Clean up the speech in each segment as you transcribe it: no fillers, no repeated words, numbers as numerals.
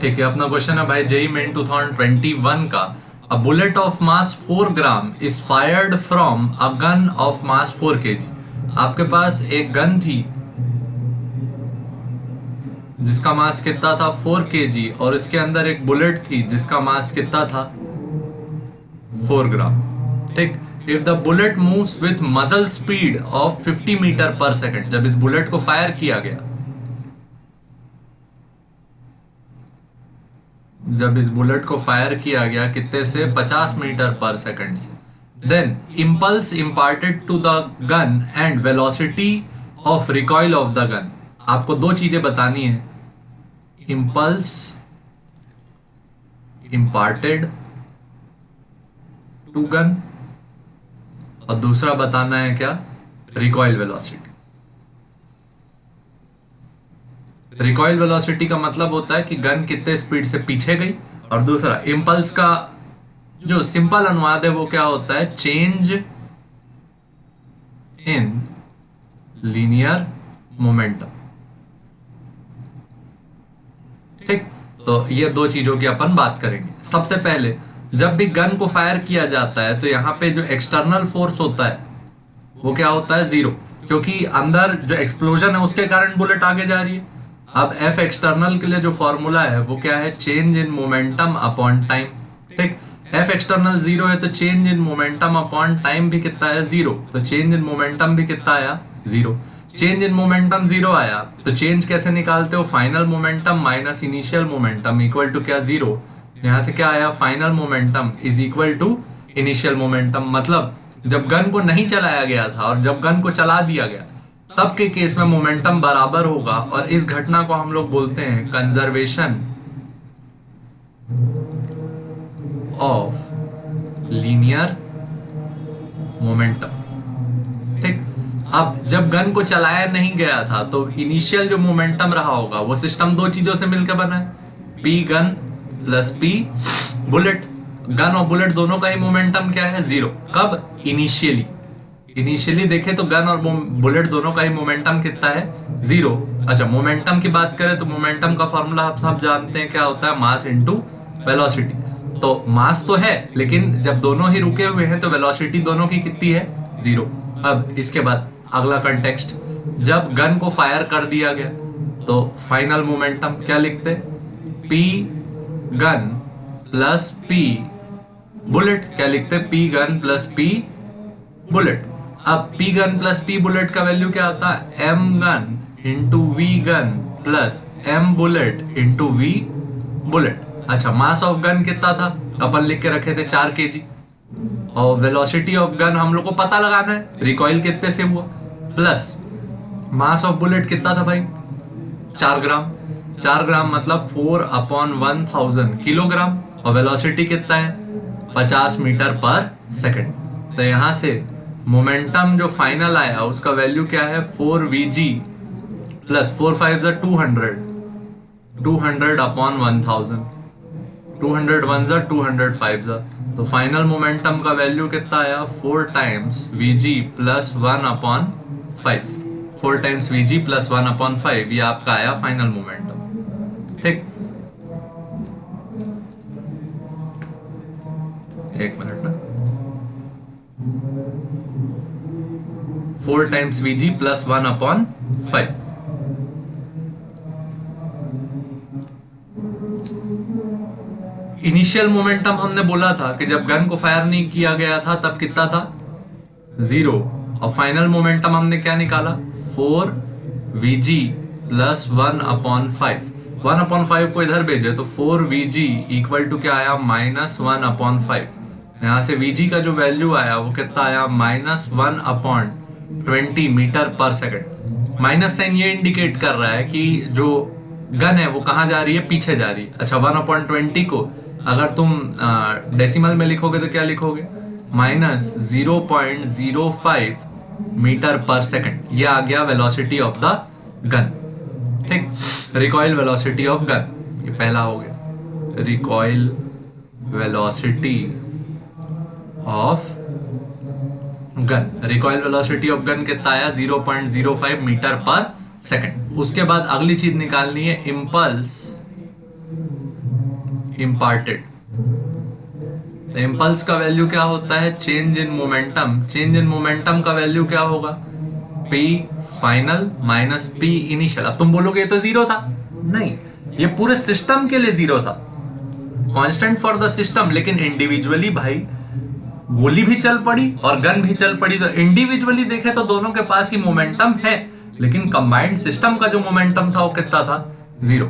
ठीक है, अपना क्वेश्चन है भाई जेई मेन 2021 का। A bullet of mass 4 gram is fired from a gun of mass 4 KG. आपके पास एक गन थी जिसका मास कितना था 4 केजी, और इसके अंदर एक बुलेट थी जिसका मास कितना था 4 ग्राम। ठीक, if the bullet moves with मजल speed of 50 metre per second, जब इस बुलेट को फायर किया गया, जब इस बुलेट को फायर किया गया कितने से 50 मीटर पर सेकंड से, then impulse imparted to the gun and velocity of recoil of the gun. आपको दो चीजें बतानी है, इंपल्स इम्पार्टेड टू गन, और दूसरा बताना है क्या, रिकॉइल वेलोसिटी। रिकॉइल वेलोसिटी का मतलब होता है कि गन कितने स्पीड से पीछे गई, और दूसरा इंपल्स का जो सिंपल अनुवाद है वो क्या होता है, चेंज इन लीनियर मोमेंटम। ठीक, तो ये दो चीजों की अपन बात करेंगे। सबसे पहले जब भी गन को फायर किया जाता है तो यहाँ पे जो एक्सटर्नल फोर्स होता है वो क्या होता है, जीरो, क्योंकि अंदर जो एक्सप्लोजन है उसके कारण बुलेट आगे जा रही है। अब एफ एक्सटर्नल के लिए जो फॉर्मूला है वो क्या है, change in momentum upon time. ठीक, एफ एक्सटर्नल जीरो है तो change in momentum upon time भी कितना है, जीरो, तो चेंज इन मोमेंटम भी कितना आया, zero. Change in momentum zero आया तो चेंज कैसे निकालते हो, final momentum minus initial momentum equal to क्या, जीरो। यहां से क्या आया, final momentum is equal to initial momentum. मतलब जब गन को नहीं चलाया गया था और जब गन को चला दिया गया तब के केस में मोमेंटम बराबर होगा, और इस घटना को हम लोग बोलते हैं कंजर्वेशन ऑफ लीनियर मोमेंटम। ठीक, अब जब गन को चलाया नहीं गया था तो इनिशियल जो मोमेंटम रहा होगा वो सिस्टम दो चीजों से मिलकर बना है, P gun plus P bullet. Gun और बुलेट दोनों का ही मोमेंटम क्या है, जीरो। कब, इनिशियली। इनिशियली देखे तो गन और बुलेट दोनों का ही मोमेंटम कितना है, जीरो। अच्छा, मोमेंटम की बात करें तो मोमेंटम का फॉर्मूला आप सब जानते हैं, क्या होता है, मास इनटू वेलोसिटी। तो मास तो है लेकिन जब दोनों ही रुके हुए हैं तो वेलोसिटी दोनों की कितनी है, जीरो। अब इसके बाद अगला कंटेक्स्ट, जब गन को फायर कर दिया गया तो फाइनल मोमेंटम क्या लिखते, P gun plus P bullet, क्या लिखते, P gun plus P bullet. अब P gun plus P bullet का वैल्यू क्या आता है, M gun into V gun plus M bullet into V bullet. अच्छा, मास ऑफ गन कितना था, अपन लिख के रखे थे 4 केजी, और वेलोसिटी ऑफ गन हम लोग को पता लगाना है, रिकॉइल कितने से हुआ, प्लस मास ऑफ बुलेट कितना था भाई, 4 ग्राम। 4 ग्राम मतलब 4/1000 किलोग्राम, और वेलोसिटी कितना है, 50 मीटर पर सेकंड। तो यहां से मोमेंटम जो फाइनल आया उसका वैल्यू क्या है, 4vg प्लस 4 5 200, 200/1000, 200 1 200 5। तो फाइनल मोमेंटम का वैल्यू कितना आया, 4 times vg plus 1/5, 4 times vg plus 1/5, ये आपका आया फाइनल मोमेंटम। ठीक, एक मिनट ना, 4 times vg plus 1/5। Initial momentum हमने बोला था कि जब गन को फायर नहीं किया गया था तब कितना था, जीरो, और फाइनल मोमेंटम हमने क्या निकाला, 4vg प्लस 1/5। 1/5 को इधर भेजे तो 4vg इक्वल टू क्या आया, -1/5। यहां से vg का जो वैल्यू आया वो कितना आया, -1/20 metre per second. Minus sign ये इंडिकेट कर रहा है कि जो गन है वो कहां जा रही है, पीछे जा रही है। अच्छा, 1/20 को अगर तुम डेसिमल में लिखोगे तो क्या लिखोगे, -0.05 मीटर पर सेकंड। ये आ गया वेलोसिटी ऑफ द गन। ठीक, रिकॉइल वेलोसिटी ऑफ गन, ये पहला हो गया, recoil velocity of gun. Recoil velocity of gun कितना आया, 0.05 मीटर पर सेकंड। उसके बाद अगली चीज निकालनी है, इंपल्स इम्पार्टेड। इम्पल्स का वैल्यू क्या होता है? Change in momentum. Change in momentum का वैल्यू क्या होगा? P final minus P initial. अब तुम बोलोगे ये तो जीरो था। नहीं, ये पूरे सिस्टम के लिए जीरो था, कांस्टेंट फॉर द सिस्टम। लेकिन इंडिविजुअली भाई गोली भी चल पड़ी और गन भी चल पड़ी, तो इंडिविजुअली देखे तो दोनों के पास ही मोमेंटम है, लेकिन कंबाइंड सिस्टम का जो मोमेंटम था वो कितना था? जीरो।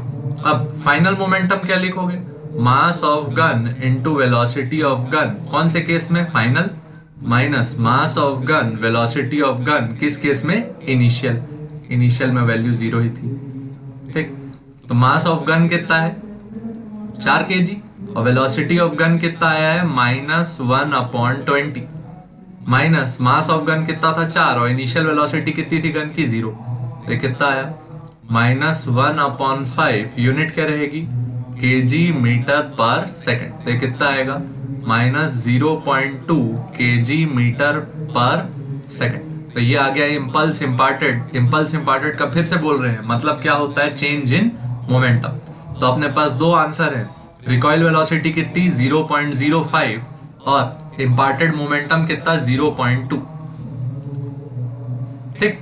अब फाइनल मोमेंटम क्या लिखोगे? Mass of gun into velocity of gun. कौन से केस में? Final minus mass of gun velocity of gun. किस केस में? इनिशियल। इनिशियल में वैल्यू जीरो ही थी। ठीक, तो मास ऑफ गन कितना है? 4 kg, और वेलोसिटी ऑफ गन कितना आया है? -1/20। माइनस मास ऑफ गन कितना था? 4, और इनिशियल वेलोसिटी कितनी थी गन की? 0। तो कितना आया? -1/5। यूनिट क्या रहेगी? kg मीटर पर सेकेंड। तो कितना आएगा? -0.2 kg मीटर पर सेकेंड। तो ये आ गया इम्पल्स इम्पार्टेड। इम्पल्स इम्पार्टेड का फिर से बोल रहे हैं, मतलब क्या होता है? Change in momentum. तो अपने पास दो आंसर है। रिकॉइल वेलोसिटी कितनी? 0.05, और इम्पार्टेड मोमेंटम कितना? 0.2। ठीक।